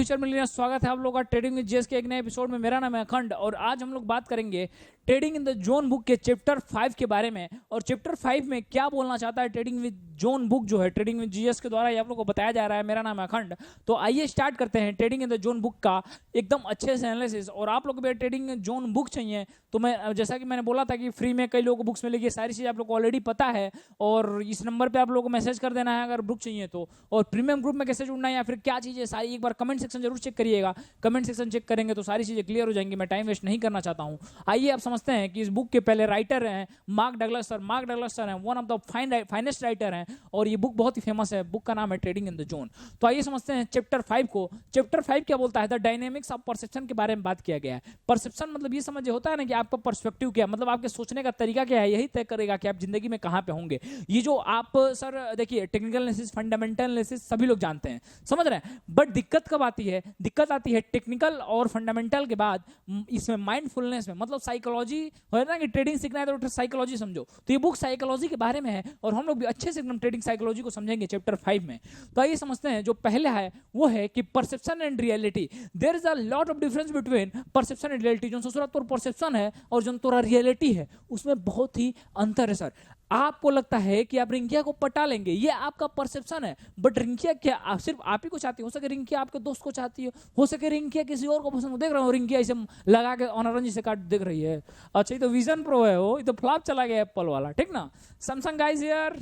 Future millionaire, स्वागत है आप लोगों का ट्रेडिंग विद जेएस के एक नए एपिसोड में। मेरा नाम है अखंड और आज हम लोग बात करेंगे trading in the zone book के चैप्टर 5 के बारे में। और चैप्टर 5 में क्या बोलना चाहता है ट्रेडिंग विद जोन बुक जो है ट्रेडिंग विद जीएस के द्वारा ये आप लोग को बताया जा रहा है। मेरा नाम है अखंड। तो आइए स्टार्ट करते हैं trading in the zone book का एकदम अच्छे से एनालिसिस। और आप लोग को भी ट्रेडिंग जोन बुक चाहिए तो मैं जैसा कि मैंने बोला था कि फ्री में कई लोगों को बुक्स मिलेगी, सारी चीज़ आप लोग को ऑलरेडी पता है। और इस नंबर पर आप लोगों को मैसेज कर देना है अगर बुक चाहिए तो। और प्रीमियम ग्रुप में कैसे जुड़ना है या फिर क्या चीज़ें सारी एक बार कमेंट सेक्शन जरूर चेक करिएगा। कमेंट सेक्शन चेक करेंगे तो सारी चीज़ें क्लियर हो जाएंगी। मैं टाइम वेस्ट नहीं करना चाहता हूँ। आइए आप समझते हैं कि इस बुक के पहले राइटर हैं Mark Douglas sir. Mark Douglas sir हैं one of the finest writer हैं और ये बुक बहुत ही फेमस है। बुक का नाम है ट्रेडिंग इन द जोन। तो आइए समझते हैं चैप्टर 5 को। चैप्टर 5 क्या बोलता है? द डायनेमिक्स ऑफ परसेप्शन के बारे में बात किया गया है। परसेप्शन मतलब ये समझ होता है ना कि आपका पर्सपेक्टिव क्या, मतलब आपके सोचने का तरीका क्या है, यही तय करेगा कि आप जिंदगी में कहाँ पे होंगे। ये जो आप सर देखिए टेक्निकल एनालिसिस, फंडामेंटल एनालिसिस सभी लोग जानते हैं, समझ रहे हैं। बट दिक्कत कब आती है? दिक्कत आती है टेक्निकल और फंडामेंटल के बाद इसमें माइंडफुलनेस में, मतलब साइकोलॉजी है ना कि ट्रेडिंग सीखना है तो साइकोलॉजी समझो। तो ये बुक साइकोलॉजी के बारे में है और हम लोग भी अच्छे से एकदम ट्रेडिंग साइकोलॉजी को समझेंगे चैप्टर 5 में। तो आइए समझते हैं। जो पहले है वो है कि perception and reality. There is a lot of difference between perception and reality. जो ससुरा तोर परसेप्शन है और जो तोरा रियलिटी है उसमें बहुत ही अंतर है सर। आपको लगता है कि आप रिंकिया को पटा लेंगे, ये आपका परसेप्शन है। बट रिंकिया क्या सिर्फ आप ही को चाहती हो सके रिंकिया आपके दोस्त को चाहती हो सके रिंकिया किसी और को पसंद। देख रहा हूँ रिंकिया इसे लगा के ऑनरन जी से काट देख रही है। अच्छा ये तो विजन प्रो है, वो ये तो फ्लॉप चला गया एप्पल वाला, ठीक ना। सैमसंग गाइस यार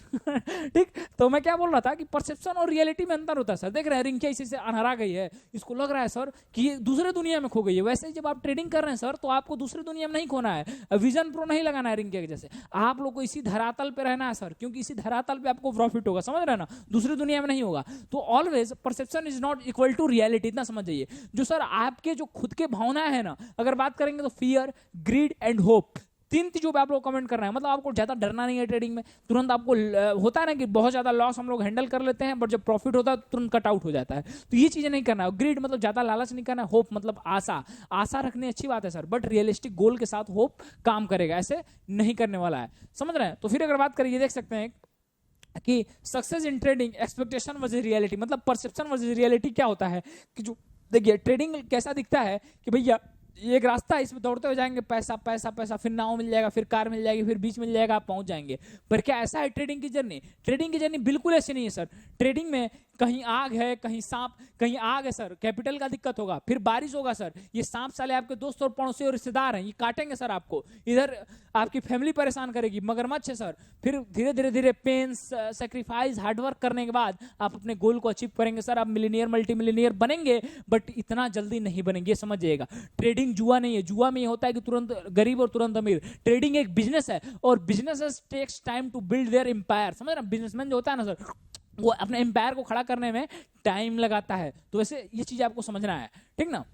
ठीक। तो मैं क्या बोल रहा था कि परसेप्शन और रियलिटी में अंतर होता है सर। देख रहे हैं रिंकिया इसी से अनहरा गई है, इसको लग रहा है सर कि ये दूसरे दुनिया में खो गई है। वैसे ही जब आप ट्रेडिंग कर रहे हैं सर तो आपको दूसरी दुनिया में नहीं खोना है, विजन प्रो नहीं लगाना है रिंकिया के जैसे। आप लोग को इसी धरातल पे रहना है सर, क्योंकि इसी धरातल पे आपको प्रॉफिट होगा, समझ रहे हैं ना, दूसरी दुनिया में नहीं होगा। तो always perception is not equal to reality, इतना समझ जाइए। जो सर आपके जो खुद के भावना है ना, अगर बात करेंगे तो फियर, ग्रीड एंड होप, तीन चीजों पे आप लोग कमेंट कर रहे हैं। मतलब आपको ज्यादा डरना नहीं है ट्रेडिंग में। तुरंत आपको होता है ना कि बहुत ज्यादा लॉस हम लोग हैंडल कर लेते हैं बट जब प्रॉफिट होता है तुरंत कट आउट हो जाता है। तो ये चीजें नहीं करना है। ग्रीड मतलब ज्यादा लालच नहीं करना है। होप मतलब आशा, आशा रखनी अच्छी बात है सर, बट रियलिस्टिक गोल के साथ होप काम करेगा, ऐसे नहीं करने वाला है, समझ रहे हैं। तो फिर अगर बात करिए देख सकते हैं कि success in trading expectation versus reality, मतलब परसेप्शन वर्सेस रियलिटी क्या होता है कि जो देखिए ट्रेडिंग कैसा दिखता है कि भैया एक रास्ता है, इसमें दौड़ते हुए जाएंगे, पैसा पैसा पैसा, फिर नाव मिल जाएगा, फिर कार मिल जाएगी, फिर बीच मिल जाएगा, आप पहुंच जाएंगे। पर क्या ऐसा है ट्रेडिंग की जर्नी? ट्रेडिंग की जर्नी बिल्कुल ऐसी नहीं है सर। ट्रेडिंग में कहीं आग है, कहीं सांप, कहीं आग है सर, कैपिटल का दिक्कत होगा, फिर बारिश होगा सर, ये सांप साले आपके दोस्त और पड़ोसी और रिश्तेदार हैं, ये काटेंगे सर आपको, इधर आपकी फैमिली परेशान करेगी, मगरमच्छ है सर। फिर धीरे धीरे धीरे पेन, सेक्रीफाइस, हार्डवर्क करने के बाद आप अपने गोल को अचीव करेंगे सर। आप मिलीनियर, मल्टी मिलीनियर बनेंगे, बट इतना जल्दी नहीं बनेंगे, समझ जाइएगा। ट्रेडिंग जुआ नहीं है। जुआ में ये होता है कि तुरंत गरीब और तुरंत अमीर। ट्रेडिंग एक बिजनेस है और business takes time to build their empire, समझ रहे हैं। बिजनेसमैन जो होता है ना सर, वो अपने एम्पायर को खड़ा करने में टाइम लगाता है। तो वैसे ये चीज आपको समझना है, ठीक ना।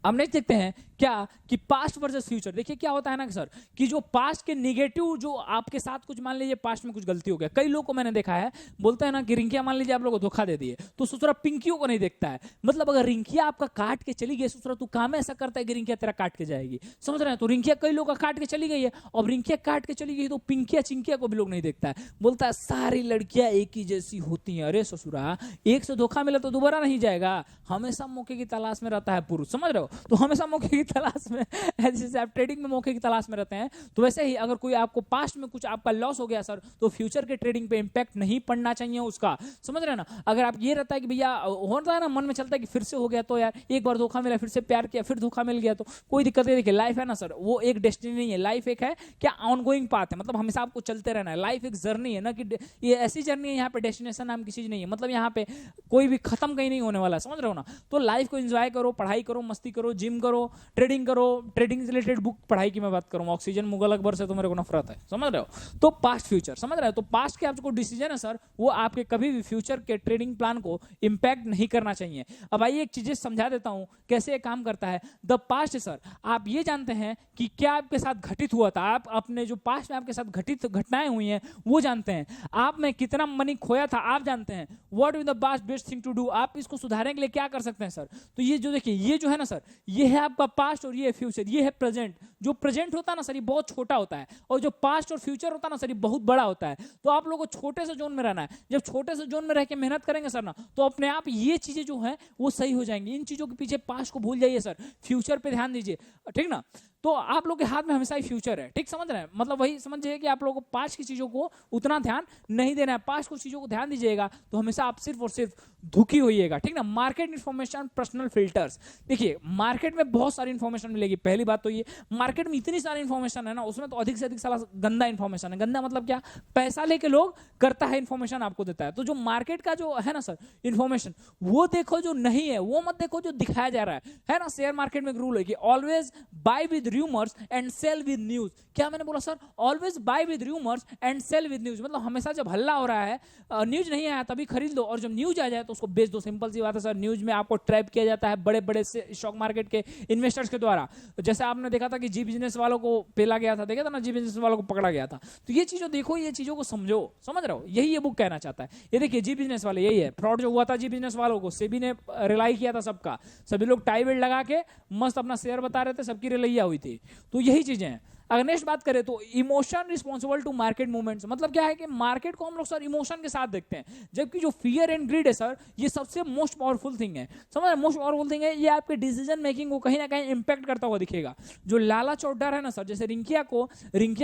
अब नेक्स्ट देखते हैं क्या कि पास्ट वर्सेस फ्यूचर। देखिए क्या होता है ना सर कि जो पास्ट के नेगेटिव जो आपके साथ कुछ, मान लीजिए पास्ट में कुछ गलती हो गया, कई लोगों को मैंने देखा है बोलते हैं ना कि रिंकिया मान लीजिए आप लोगों को धोखा दे दिए तो ससुरा पिंकियों को नहीं देखता है। मतलब अगर रिंकिया आपका काट के चली गई, ससुरा तू काम ऐसा करता है कि रिंकिया तेरा काट के जाएगी, समझ रहे हैं। तो रिंकिया कई लोग का काट के चली गई है, अब रिंकिया काट के चली गई तो पिंकिया चिंकिया को भी लोग नहीं देखता है, बोलता है सारी लड़कियां एक ही जैसी होती हैं। अरे ससुरा एक से धोखा मिला तो दोबारा नहीं जाएगा, हमेशा मौके की तलाश में रहता है पुरुष, समझ रहे हो। तो हमेशा मौके की तलाश में, जैसे आप ट्रेडिंग में मौके की तलाश में रहते हैं, तो वैसे ही अगर कोई आपको पास्ट में कुछ आपका लॉस हो गया सर तो फ्यूचर के ट्रेडिंग पे इंपैक्ट नहीं पड़ना चाहिए उसका, समझ रहे हैं ना। अगर आप ये रहता है कि भैया होता है ना, मन में चलता है कि फिर से हो गया तो यार एक बार धोखा मिला, फिर से प्यार किया, फिर धोखा मिल गया, तो कोई दिक्कत नहीं। देखिए लाइफ है ना सर, वो एक डेस्टिनी नहीं है। लाइफ एक है क्या, ऑनगोइंग पाथ है, मतलब हमेशा आपको चलते रहना है। लाइफ एक जर्नी है ना, कि ये ऐसी जर्नी है, यहाँ पे डेस्टिनेशन नाम की चीज नहीं है। मतलब यहाँ पे कोई भी खत्म कहीं नहीं होने वाला, समझ रहे हो ना। तो लाइफ को एंजॉय करो, पढ़ाई करो, मस्ती करो, जिम करो, ट्रेडिंग करो। ट्रेडिंग से रिलेटेड बुक पढ़ाई की मैं बात करूं, ऑक्सीजन मुगल अकबर से तो मेरे को नफरत है, समझ रहे हो। तो पास्ट फ्यूचर, समझ रहे हो। तो पास्ट के आपको डिसीजन है सर, वो आपके कभी भी फ्यूचर के ट्रेडिंग प्लान को इंपैक्ट नहीं करना चाहिए। अब आइए एक चीजें समझा देता हूं कैसे ये काम करता है। द पास्ट सर, आप ये जानते हैं कि क्या आपके साथ घटित हुआ था, आप अपने जो पास्ट में आपके साथ घटित घटनाएं हुई हैं वो जानते हैं। आप में कितना मनी खोया था आप जानते हैं। What is the best thing to do, आप इसको सुधारने के लिए क्या कर सकते हैं सर। तो ये जो देखिए, ये जो है ना सर, ये है आपका पास्ट और ये है फ्यूचर, ये है प्रेजेंट। जो प्रेजेंट होता है ना सर ये बहुत छोटा होता है, और जो पास्ट और फ्यूचर होता है ना सर ये बहुत बड़ा होता है। तो आप लोगों को छोटे से जोन में रहना है। जब छोटे से जोन में रह के मेहनत करेंगे सर ना, तो अपने आप ये चीजें जो है वो सही हो जाएंगी। इन चीजों के पीछे पास्ट को भूल जाइए सर, फ्यूचर पे ध्यान दीजिए, ठीक ना। तो आप लोग के हाथ में हमेशा ही फ्यूचर है, ठीक समझ रहे हैं। मतलब वही समझिए कि आप लोगों को पास्ट की चीजों को उतना ध्यान नहीं देना है, पास्ट की चीजों को ध्यान दीजिएगा तो हमेशा आप सिर्फ और सिर्फ दुखी होइएगा, ठीक ना। Market information, personal filters. देखिए मार्केट में बहुत सारी इन्फॉर्मेशन मिलेगी, पहली बात तो ये मार्केट में इतनी सारी इन्फॉर्मेशन है ना, उसमें तो अधिक से अधिक सारा गंदा इन्फॉर्मेशन है। गंदा मतलब क्या, पैसा लेके लोग करता है इन्फॉर्मेशन आपको देता है। तो जो मार्केट का जो है ना सर इन्फॉर्मेशन, वो देखो जो नहीं है, वो मत देखो जो दिखाया जा रहा है ना। शेयर मार्केट में एक रूल है कि always buy with rumours and sell with news. क्या मैंने बोला sir, always buy with rumours and sell with news. मतलब हमेशा जब हल्ला हो रहा है, न्यूज नहीं आया तभी खरीद लो, और जब न्यूज आ जाए तो उसको बेच दो। सिंपल सी बात है सर, न्यूज में आपको ट्रैप किया जाता है बड़े बड़े स्टॉक मार्केट के इन्वेस्टर्स के द्वारा। जैसे आपने देखा था कि जी बिजनेस वालों को पेला गया था, देखा था ना, जी बिजनेस वालों को पकड़ा गया था। तो ये चीजों देखो, ये चीजों को समझो, समझ रहे हो, यही ये बुक कहना चाहता है। ये देखिए जी बिजनेस वाले, यही है फ्रॉड जो हुआ था जी बिजनेस वालों को, सेबी ने रिलाई किया था सबका, सभी लोग टाई बेल्ट लगा के मस्त अपना शेयर बता रहे थे, सबकी रिलैया हुई थी। तो यही चीजें हैं। अगर नेक्स्ट बात करें तो emotion responsible to market movements. मतलब क्या है कि मार्केट को हम लोग सर इमोशन के साथ देखते हैं, जबकि जो फियर एंड ग्रीड है सर ये सबसे मोस्ट पावरफुल थिंग है। समझ रहे, मोस्ट पावरफुल थिंग है, ये आपके डिसीजन मेकिंग को कहीं ना कहीं इंपैक्ट करता हुआ दिखेगा। जो लालच और डर है ना सर, जैसे रिंकिया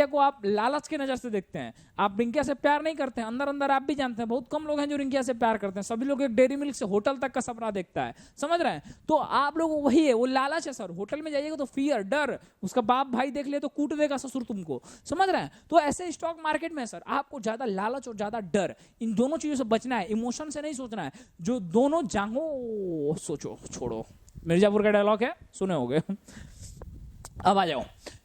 को आप लालच की नजर से देखते हैं, आप रिंकिया से प्यार नहीं करते हैं, अंदर अंदर आप भी जानते हैं बहुत कम लोग हैं जो रिंकिया से प्यार करते हैं। सभी लोग एक डेयरी मिल्क से होटल तक का सपना देखता है, समझ रहे हैं। तो आप लोग वही है, वो लालच है सर। होटल में जाइएगा तो फियर, डर, उसका बाप भाई देख ले तो कूट देगा ससुर तुमको, समझ रहे हैं। तो ऐसे स्टॉक मार्केट में सर आपको ज्यादा लालच और ज्यादा डर, इन दोनों चीजों से बचना है, इमोशन से नहीं सोचना है। जो दोनों जांगो सोचो छोड़ो, मिर्जापुर का डायलॉग है, सुने होगे। अब आ जाओ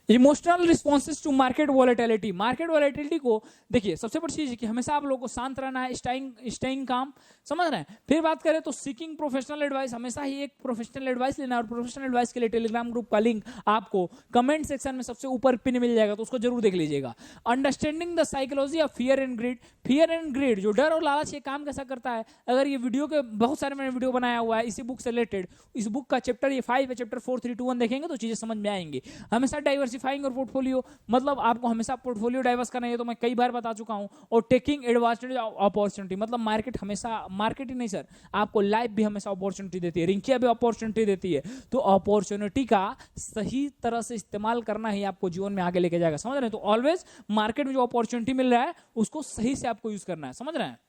emotional responses to market volatility. Market volatility को देखिए, सबसे बड़ी चीज है कि हमेशा आप लोगों को शांत रहना है, स्टेइंग काम, समझ रहे हैं। फिर बात करें तो सीकिंग प्रोफेशनल एडवाइस, हमेशा ही एक प्रोफेशनल एडवाइस लेना है। और प्रोफेशनल एडवाइस के लिए टेलीग्राम ग्रुप का लिंक आपको कमेंट सेक्शन में सबसे ऊपर पिन मिल जाएगा, तो उसको जरूर देख लीजिएगा। Understanding the psychology of fear and greed. Fear and greed, जो डर और लालच, ये काम कैसा करता है। अगर ये वीडियो के बहुत सारे मैंने वीडियो बनाया हुआ है इसी बुक से रिलेटेड, इस बुक का चैप्टर ये 5 है, चैप्टर 4, 3, 2, 1 देखेंगे तो चीजें समझ में आएंगी। हमेशा डाइवर्सिफाइंग और पोर्टफोलियो, मतलब आपको हमेशा पोर्टफोलियो डाइवर्स करना है, तो मैं कई बार बता चुका हूं। और टेकिंग एडवांटेज ऑफ अपॉर्चुनिटी, मतलब मार्केट हमेशा, मार्केट ही नहीं सर, आपको लाइफ भी हमेशा अपॉर्चुनिटी देती है, रिंकिया भी अपॉर्चुनिटी देती है। तो अपॉर्चुनिटी का सही तरह से इस्तेमाल करना ही आपको जीवन में आगे लेके जाएगा, समझ रहे हैं। तो ऑलवेज मार्केट में जो अपॉर्चुनिटी मिल रहा है उसको सही से आपको यूज करना है, समझ रहे हैं।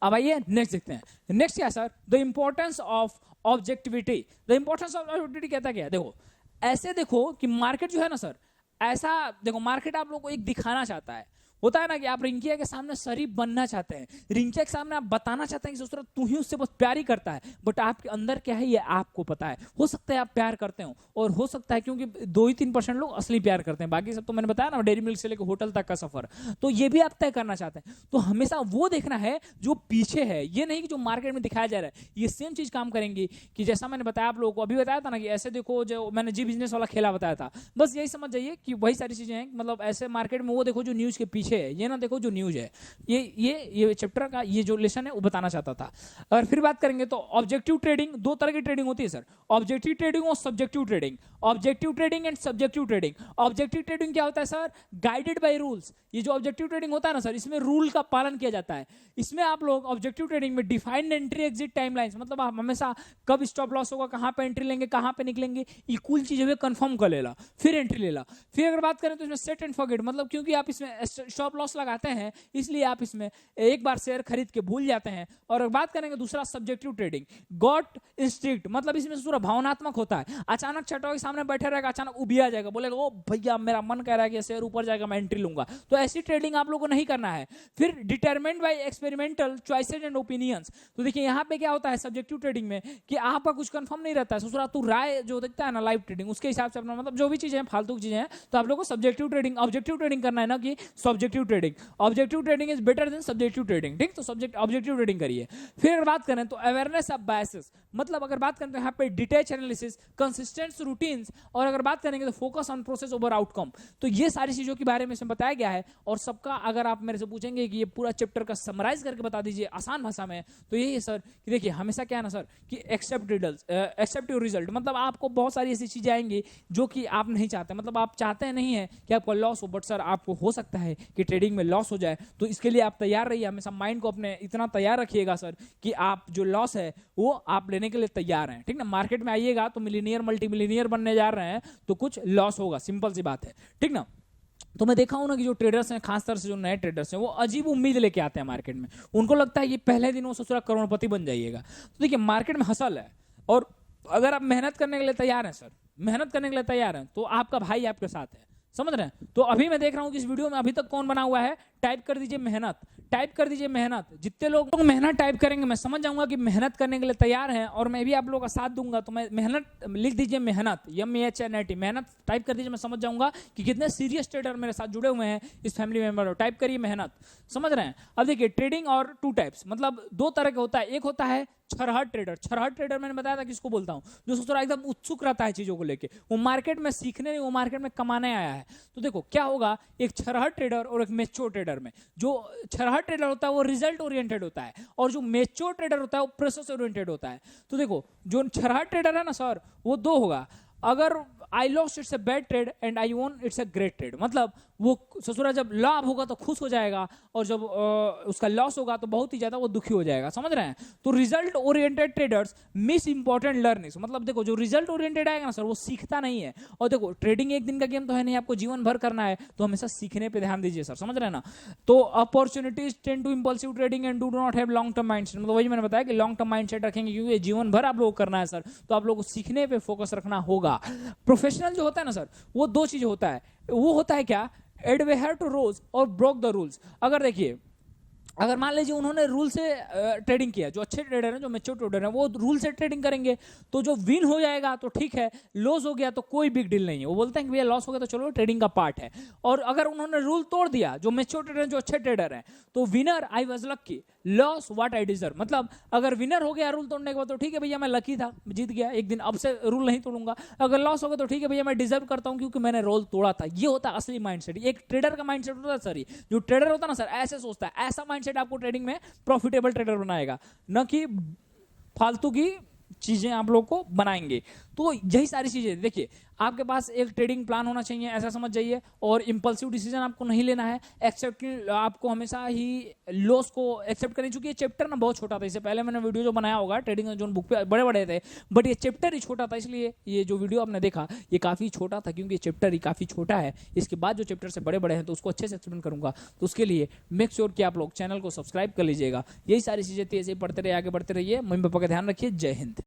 अब आइए नेक्स्ट देखते हैं। नेक्स्ट क्या sir, the importance of objectivity. The importance of objectivity कहता क्या है, देखो ऐसे देखो कि मार्केट जो है ना सर, ऐसा देखो मार्केट आप लोगों को एक दिखाना चाहता है, होता है ना कि आप रिंकिया के सामने शरीफ बनना चाहते हैं, रिंकिया के सामने आप बताना चाहते हैं कि ससुरा तू ही उससे बस प्यार ही करता है, बट आपके अंदर क्या है ये आपको पता है। हो सकता है आप प्यार करते हो, और हो सकता है क्योंकि 2 ही 3% लोग असली प्यार करते हैं, बाकी सब तो मैंने बताया ना, डेयरी मिल्क से लेकर होटल तक का सफर, तो ये भी आप तय करना चाहते हैं। तो हमेशा वो देखना है जो पीछे है, ये नहीं कि जो मार्केट में दिखाया जा रहा है। ये सेम चीज काम करेंगी कि जैसा मैंने बताया आप लोगों को, अभी बताया था ना कि ऐसे देखो, जो मैंने जी बिजनेस वाला खेला बताया था, बस यही समझ जाइए कि वही सारी चीजें हैं। मतलब ऐसे मार्केट में वो देखो जो न्यूज के पीछे है, ये ना देखो जो न्यूज है। ये चैप्टर का ये जो लेसन है वो बताना चाहता था। और फिर बात करेंगे तो ऑब्जेक्टिव ट्रेडिंग, 2 तरह की ट्रेडिंग होती है सर, ऑब्जेक्टिव ट्रेडिंग और subjective trading. Objective trading and subjective trading. Objective trading क्या होता है सर, गाइडेड बाय रूल्स। ये जो ऑब्जेक्टिव ट्रेडिंग होता है ना सर, इसमें रूल का पालन किया जाता है। इसमें आप लोग ऑब्जेक्टिव ट्रेडिंग में डिफाइंड एंट्री एग्जिट टाइमलाइंस, मतलब आप हमेशा कब स्टॉप लॉस होगा, कहां पे एंट्री लेंगे, कहां पे निकलेंगे, ये कुल चीजें कंफर्म कर लेला, फिर एंट्री लेला। फिर अगर बात करें तो इसमें सेट एंड फॉरगेट, मतलब क्योंकि आप इसमें स्टॉप लॉस लगाते हैं इसलिए आप इसमें एक बार शेयर खरीद के भूल जाते हैं। और बात करेंगे दूसरा सब्जेक्टिव ट्रेडिंग, गॉट इंस्टिंक्ट, मतलब इसमें पूरा भावनात्मक होता है। अचानक छठों के सामने बैठे रहेगा, अचानक उबिया जाएगा, बोलेगा ओ भैया मेरा मन कह रहा है कि शेयर ऊपर जाएगा, मैं एंट्री लूंगा। तो ऐसी ट्रेडिंग आप लोगों को नहीं करना है। फिर determined by experimental choices and opinions. तो देखिए यहाँ पे क्या होता है सब्जेक्टिव ट्रेडिंग में कि आपका कुछ कंफर्म नहीं रहता है, ससुरा तू राय जो देखता है ना लाइव ट्रेडिंग, उसके हिसाब से अपना, मतलब जो भी चीजें फालतू की चीजें हैं, तो आप लोगों को सब्जेक्टिव ट्रेडिंग, ऑब्जेक्टिव ट्रेडिंग करना है ना कि subjective trading. Objective trading is better than subjective trading, ठीक। तो ऑब्जेक्टिव ट्रेडिंग करिए। फिर अगर बात करें तो अवेयरनेस ऑफ बायसेस, मतलब अगर बात करें तो यहाँ पे detach analysis, consistent routine gains, और अगर बात करेंगे तो focus on process over outcome. तो ये सारी चीजों के बारे में इसमें बताया गया है। और सबका अगर आप मेरे से पूछेंगे कि ये पूरा चैप्टर का समराइज करके बता दीजिए आसान भाषा में, तो यही है सर कि देखिए हमेशा क्या है ना सर कि एक्सेप्ट योर रिजल्ट, मतलब आपको बहुत सारी ऐसी चीजें आएंगी जो कि आप नहीं चाहते, मतलब आप चाहते नहीं है कि आपको लॉस हो, बट सर आपको हो सकता है कि ट्रेडिंग में लॉस हो जाए। तो इसके लिए आप तैयार रहिए, हमेशा माइंड को अपने इतना तैयार रखिएगा सर कि आप जो लॉस है वो आप लेने के लिए तैयार हैं, ठीक ना। मार्केट में आइएगा तो मिलीनियर मल्टी मिलीनियर बनने जा रहे हैं तो कुछ लॉस होगा, सिंपल सी बात है, ठीक ना। तो मैं देखा हूं ना कि जो ट्रेडर्स हैं, खासतौर से जो नए ट्रेडर्स हैं, वो अजीब उम्मीद लेके आते हैं मार्केट में। उनको लगता है कि पहले दिन वो ससुरा करोड़पति बन जाइएगा। तो देखिए मार्केट में हसल है, और अगर आप मेहनत करने के लिए तैयार हैं सर, मेहनत करने के लिए तैयार हैं, तो आपका भाई आपके साथ है, समझ रहे हैं। तो अभी मैं देख रहा हूं कि इस वीडियो में अभी तक कौन बना हुआ है, टाइप कर दीजिए मेहनत, टाइप कर दीजिए मेहनत। जितने लोग मेहनत टाइप करेंगे मैं समझ जाऊंगा कि मेहनत करने के लिए तैयार हैं, और मैं भी आप लोगों का साथ दूंगा। तो मैं मेहनत लिख दीजिए, मेहनत MEHNT, मेहनत टाइप कर दीजिए, मैं समझ जाऊंगा कि कितने सीरियस ट्रेडर मेरे साथ जुड़े हुए हैं इस फैमिली मेंबर। टाइप करिए मेहनत, समझ रहे हैं। अब देखिए ट्रेडिंग और टू टाइप्स, मतलब दो तरह का होता है। एक होता है छरहट ट्रेडर। छरहट ट्रेडर मैंने बताया था किसको बोलता हूं, जो सोच रहा एकदम उत्सुक रहता है चीजों को लेके, वो मार्केट में सीखने नहीं, वो मार्केट में कमाने आया है। तो देखो क्या होगा, एक छरहट ट्रेडर और एक मैच्योर ट्रेडर में, जो छरहट ट्रेडर होता है वो रिजल्ट ओरिएंटेड होता है, और जो मैच्योर ट्रेडर होता है वो प्रोसेस ओरिएंटेड होता है। तो देखो जो छरहट ट्रेडर है ना सर, वो दो होगा, अगर I lost it's a bad trade and I von it's a great trade, मतलब वो ससुरा जब लाभ होगा तो खुश हो जाएगा, और जब उसका लॉस होगा तो बहुत ही ज्यादा वो दुखी हो जाएगा, समझ रहे हैं। तो result oriented traders miss important learnings, मतलब देखो जो रिजल्ट ओरिएंटेड आएगा ना सर, वो सीखता नहीं है। और देखो ट्रेडिंग एक दिन का गेम तो है नहीं, आपको जीवन भर करना है, तो हमेशा सीखने पे ध्यान दीजिए सर, समझ रहे हैं ना। तो opportunities tend to impulsive trading and do not have long term mindset, मतलब वही मैंने बताया कि लॉन्ग टर्म माइंडसेट रखेंगे, क्योंकि ये जीवन भर आप लोगों को करना है सर, तो आप लोगों को सीखने पे फोकस रखना होगा। प्रोफेशनल जो होता है ना सर, वो दो चीज होता है, वो होता है क्या, एडवेयर टू रूल्स और ब्रोक द रूल्स। अगर देखिए, अगर मान लीजिए उन्होंने रूल से ट्रेडिंग किया, जो अच्छे ट्रेडर हैं, जो मैच्योर ट्रेडर हैं, वो रूल से ट्रेडिंग करेंगे, तो जो विन हो जाएगा तो ठीक है, लॉस हो गया तो कोई बिग डील नहीं है, वो बोलते हैं कि भैया लॉस हो गया तो चलो ट्रेडिंग का पार्ट है। और अगर उन्होंने रूल तोड़ दिया, जो मैच्योर ट्रेडर हैं, जो अच्छे ट्रेडर हैं, तो winner I was lucky, loss what I deserve, मतलब अगर विनर हो गया रूल तोड़ने के बाद तो ठीक है भैया मैं लकी था, जीत गया एक दिन, अब से रूल नहीं तोड़ूंगा। अगर लॉस हो गया तो ठीक है भैया मैं डिजर्व करता हूं क्योंकि मैंने रूल तोड़ा था। ये होता है असली माइंडसेट, एक ट्रेडर का माइंडसेट होता है सर। जो ट्रेडर होता है ना सर, ऐसे सोचता है, ऐसा माइंडसेट आपको ट्रेडिंग में प्रॉफिटेबल ट्रेडर बनाएगा, न कि फालतू की चीजें आप लोग को बनाएंगे। तो यही सारी चीजें, देखिए आपके पास एक ट्रेडिंग प्लान होना चाहिए, ऐसा समझ जाइए, और इंपल्सिव डिसीजन आपको नहीं लेना है। एक्सेप्ट, आपको हमेशा ही लॉस को एक्सेप्ट करनी, चूंकि ये चैप्टर ना बहुत छोटा था, इससे पहले मैंने वीडियो जो बनाया होगा ट्रेडिंग जोन बुक पे बड़े बड़े थे, बट ये चैप्टर ही छोटा था, इसलिए ये जो वीडियो आपने देखा ये काफी छोटा था, क्योंकि ये चैप्टर ही काफी छोटा है। इसके बाद जो चैप्टर से बड़े बड़े हैं तो उसको अच्छे से एक्सप्लेन करूंगा, तो उसके लिए मेक श्योर कि आप लोग चैनल को सब्सक्राइब कर लीजिएगा। यही सारी चीजें थी, ऐसे पढ़ते रहिए, आगे बढ़ते रहिए, मम्मी पापा का ध्यान रखिए। जय हिंद।